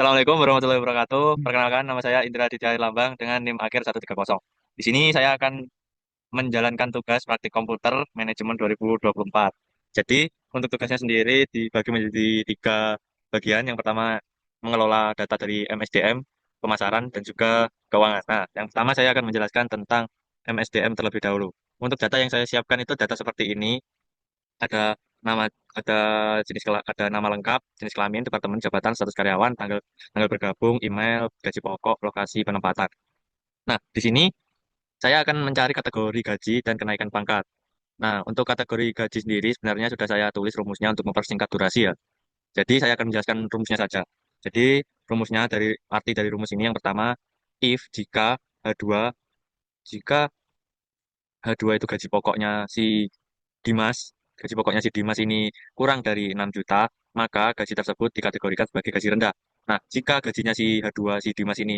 Assalamualaikum warahmatullahi wabarakatuh. Perkenalkan, nama saya Indra Aditya Lambang dengan NIM akhir 130. Di sini saya akan menjalankan tugas praktik komputer manajemen 2024. Jadi, untuk tugasnya sendiri dibagi menjadi tiga bagian. Yang pertama, mengelola data dari MSDM, pemasaran, dan juga keuangan. Nah, yang pertama saya akan menjelaskan tentang MSDM terlebih dahulu. Untuk data yang saya siapkan itu data seperti ini. Ada nama, ada ada nama lengkap, jenis kelamin, departemen, jabatan, status karyawan, tanggal tanggal bergabung, email, gaji pokok, lokasi penempatan. Nah, di sini saya akan mencari kategori gaji dan kenaikan pangkat. Nah, untuk kategori gaji sendiri sebenarnya sudah saya tulis rumusnya untuk mempersingkat durasi ya. Jadi saya akan menjelaskan rumusnya saja. Jadi rumusnya arti dari rumus ini yang pertama, if jika H2 jika H2 itu gaji pokoknya si Dimas, gaji pokoknya si Dimas ini kurang dari 6 juta, maka gaji tersebut dikategorikan sebagai gaji rendah. Nah, jika gajinya si H2 si Dimas ini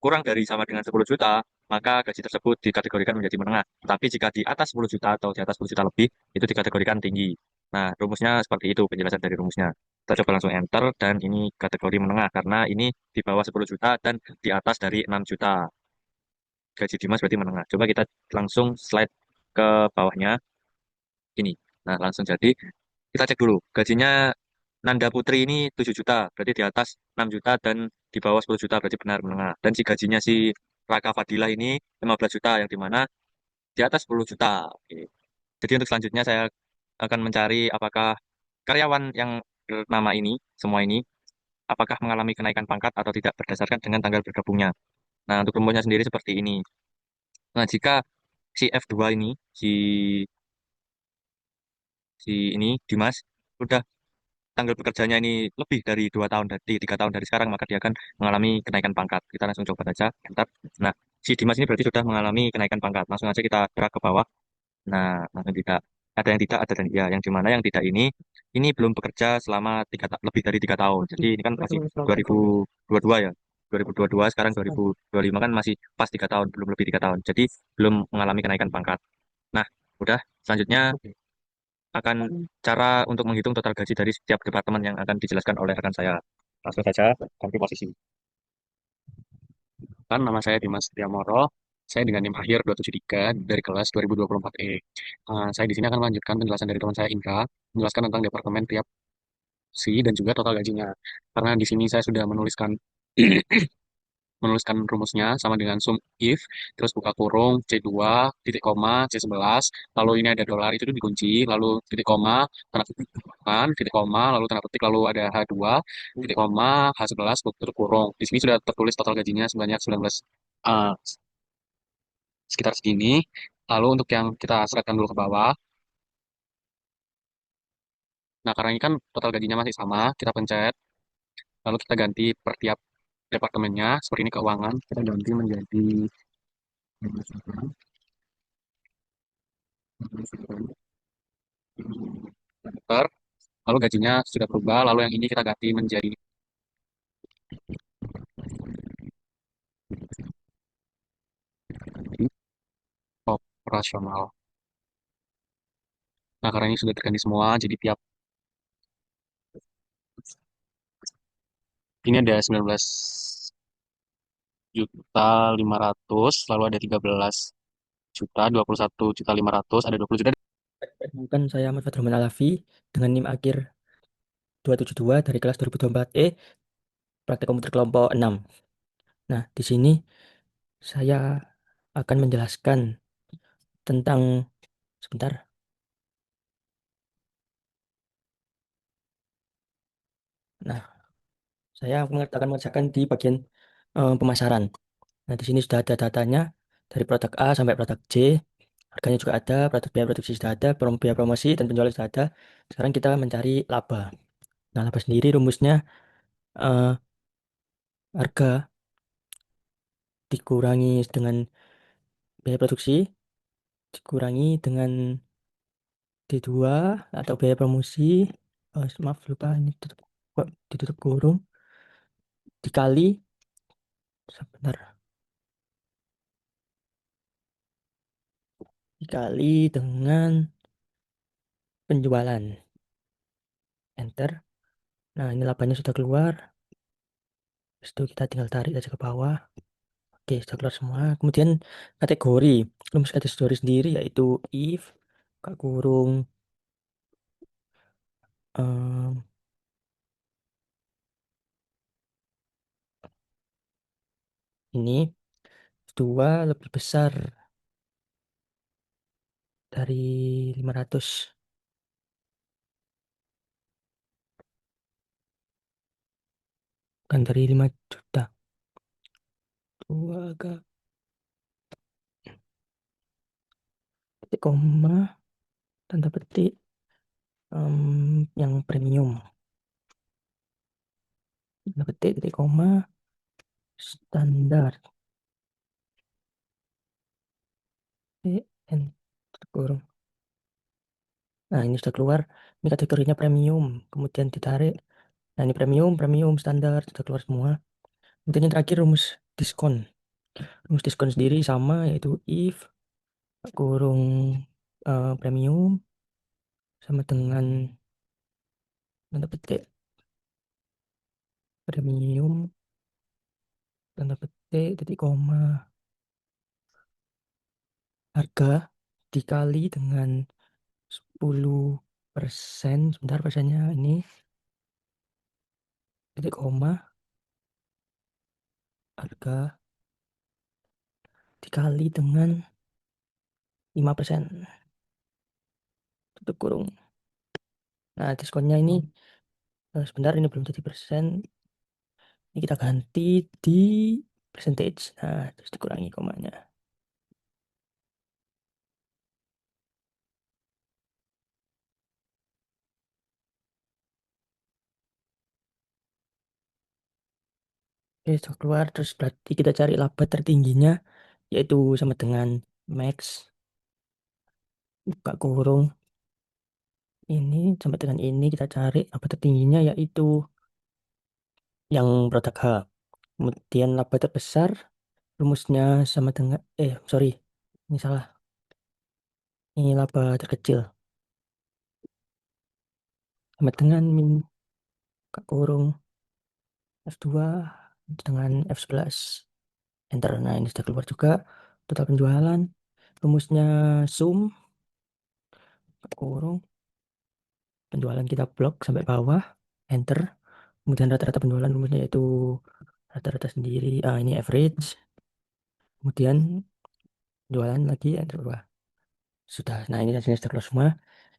kurang dari sama dengan 10 juta, maka gaji tersebut dikategorikan menjadi menengah. Tapi jika di atas 10 juta atau di atas 10 juta lebih, itu dikategorikan tinggi. Nah, rumusnya seperti itu penjelasan dari rumusnya. Kita coba langsung enter dan ini kategori menengah karena ini di bawah 10 juta dan di atas dari 6 juta. Gaji Dimas berarti menengah. Coba kita langsung slide ke bawahnya ini. Nah, langsung jadi kita cek dulu. Gajinya Nanda Putri ini 7 juta, berarti di atas 6 juta dan di bawah 10 juta berarti benar menengah. Dan si gajinya si Raka Fadilah ini 15 juta yang di mana di atas 10 juta. Oke. Jadi untuk selanjutnya saya akan mencari apakah karyawan yang bernama ini, semua ini, apakah mengalami kenaikan pangkat atau tidak berdasarkan dengan tanggal bergabungnya. Nah, untuk rumusnya sendiri seperti ini. Nah, jika si F2 ini, si si ini Dimas sudah tanggal bekerjanya ini lebih dari 2 tahun, dari 3 tahun dari sekarang, maka dia akan mengalami kenaikan pangkat. Kita langsung coba saja, enter. Nah, si Dimas ini berarti sudah mengalami kenaikan pangkat. Langsung aja kita gerak ke bawah. Nah, langsung tidak. Ada yang tidak, ada dan ya. Yang dimana yang tidak ini belum bekerja selama lebih dari 3 tahun. Jadi ini kan masih 2022 ya. 2022 sekarang 2025 kan masih pas 3 tahun, belum lebih 3 tahun. Jadi belum mengalami kenaikan pangkat. Nah, udah. Selanjutnya akan cara untuk menghitung total gaji dari setiap departemen yang akan dijelaskan oleh rekan saya. Langsung saja ganti posisi. Kan nama saya Dimas Setiamoro. Saya dengan NIM akhir 273 dari kelas 2024E. Saya di sini akan melanjutkan penjelasan dari teman saya Indra, menjelaskan tentang departemen tiap si dan juga total gajinya. Karena di sini saya sudah menuliskan rumusnya sama dengan sum if, terus buka kurung, C2, titik koma, C11, lalu ini ada dolar itu dikunci, lalu titik koma, tanda petik, kan, titik koma, lalu tanda petik, lalu ada H2, titik koma, H11, tutup kurung. Di sini sudah tertulis total gajinya sebanyak 19, eh, sekitar segini. Lalu untuk yang kita seretkan dulu ke bawah, nah karena ini kan total gajinya masih sama, kita pencet, lalu kita ganti per tiap departemennya, seperti ini keuangan, kita ganti menjadi per. Lalu gajinya sudah berubah, lalu yang ini kita ganti menjadi operasional. Nah, karena ini sudah terganti semua, jadi tiap ini ada 19 juta 500, lalu ada 13 juta, 21 juta 500, ada 20 juta. Perkenalkan, saya Ahmad Fadroman Alafi dengan NIM akhir 272 dari kelas 2024E, praktek komputer kelompok 6. Nah, di sini saya akan menjelaskan tentang, sebentar. Nah, saya akan mengerjakan di bagian pemasaran. Nah, di sini sudah ada datanya dari produk A sampai produk C. Harganya juga ada, produk biaya produksi sudah ada, biaya promosi dan penjualan sudah ada. Sekarang kita mencari laba. Nah, laba sendiri rumusnya eh, harga dikurangi dengan biaya produksi dikurangi dengan D2 atau biaya promosi. Maaf, lupa ini kok ditutup kurung, dikali, sebentar, dikali dengan penjualan. Enter. Nah, ini labanya sudah keluar. Habis itu kita tinggal tarik aja ke bawah. Oke, sudah keluar semua. Kemudian kategori. Rumus kategori sendiri yaitu if, buka kurung, em, ini 2 lebih besar dari 500. Bukan dari 5 juta. 2 ke titik koma, tanda petik, yang premium. Tanda petik, titik koma, standar. TN, kurung. Nah, ini sudah keluar. Ini kategorinya premium. Kemudian ditarik. Nah, ini premium, premium, standar. Sudah keluar semua. Kemudian yang terakhir rumus diskon. Rumus diskon sendiri sama, yaitu if, kurung, premium, sama dengan tanda petik, premium, tanda petik, titik koma, harga dikali dengan 10%. Sebentar, persennya ini, titik koma, harga dikali dengan 5%, tutup kurung. Nah, diskonnya ini, sebentar, ini belum jadi persen. Ini kita ganti di percentage. Nah, terus dikurangi komanya. Oke, sudah keluar. Terus berarti kita cari laba tertingginya, yaitu sama dengan max, buka kurung. Ini sama dengan ini kita cari laba tertingginya, yaitu yang produk H. Kemudian laba terbesar, rumusnya sama dengan, sorry, ini salah. Ini laba terkecil. Sama dengan min, buka kurung, F2 dengan F11. Enter. Nah, ini sudah keluar juga. Total penjualan. Rumusnya sum, kurung, penjualan kita blok sampai bawah. Enter. Kemudian rata-rata penjualan rumusnya yaitu rata-rata sendiri. Ini average. Kemudian jualan lagi, enter bawah. Sudah. Nah, ini hasilnya sudah keluar semua.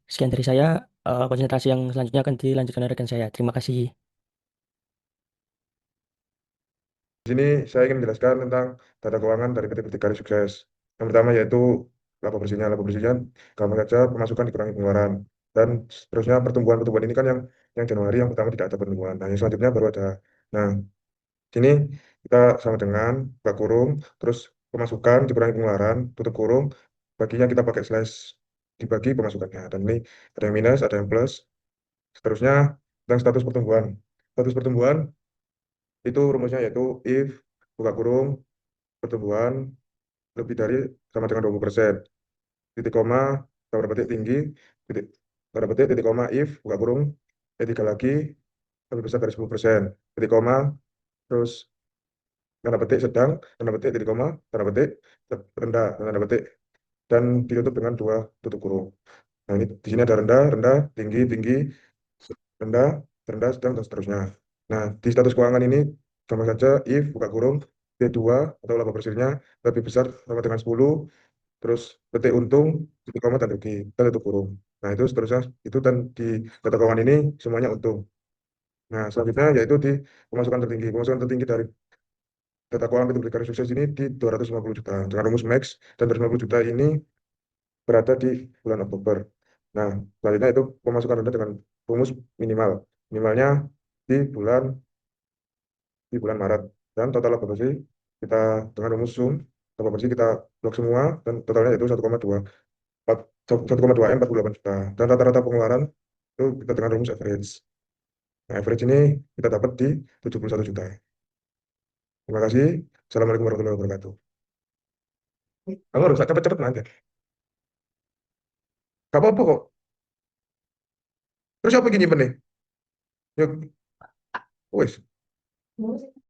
Sekian dari saya. Konsentrasi yang selanjutnya akan dilanjutkan oleh rekan saya. Terima kasih. Di sini saya ingin menjelaskan tentang tata keuangan dari PT Berdikari Sukses. Yang pertama yaitu laba bersihnya. Laba bersihnya gampang saja pemasukan dikurangi pengeluaran. Dan seterusnya pertumbuhan-pertumbuhan ini kan yang Januari yang pertama tidak ada pertumbuhan. Nah, yang selanjutnya baru ada. Nah, sini kita sama dengan buka kurung, terus pemasukan dikurangi pengeluaran, tutup kurung, baginya kita pakai slash dibagi pemasukannya. Dan ini ada yang minus, ada yang plus. Seterusnya tentang status pertumbuhan. Status pertumbuhan itu rumusnya yaitu if buka kurung pertumbuhan lebih dari sama dengan 20%. Titik koma, tanda petik tinggi, titik, tanda petik, titik koma, if, buka kurung, P3 lagi, lebih besar dari 10%. Titik koma, terus tanda petik sedang, tanda petik, titik koma, tanda petik, rendah, tanda petik, dan ditutup dengan 2 tutup kurung. Nah, ini di sini ada rendah, rendah, tinggi, tinggi, rendah, rendah, sedang, dan seterusnya. Nah, di status keuangan ini, sama saja, if, buka kurung, P2 atau laba bersihnya lebih besar sama dengan 10, terus petik untung, titik koma, dan rugi, dan tutup kurung. Nah, itu seterusnya, itu dan di data keuangan ini semuanya untung. Nah, selanjutnya yaitu di pemasukan tertinggi. Pemasukan tertinggi dari data keuangan PT Berdikari Sukses ini di 250 juta. Dengan rumus max, dan 250 juta ini berada di bulan Oktober. Nah, selanjutnya itu pemasukan rendah dengan rumus minimal. Minimalnya di bulan di bulan Maret. Dan total laba bersih kita dengan rumus sum, laba bersih kita blok semua, dan totalnya yaitu 1,2 1,2 M 48 juta. Dan rata-rata pengeluaran itu kita dengan rumus average. Nah, average ini kita dapat di 71 juta. Terima kasih. Assalamualaikum warahmatullahi wabarakatuh. Kamu harus cepet-cepet nanya. Gak apa-apa kok. Terus apa gini nih? Yuk, wes.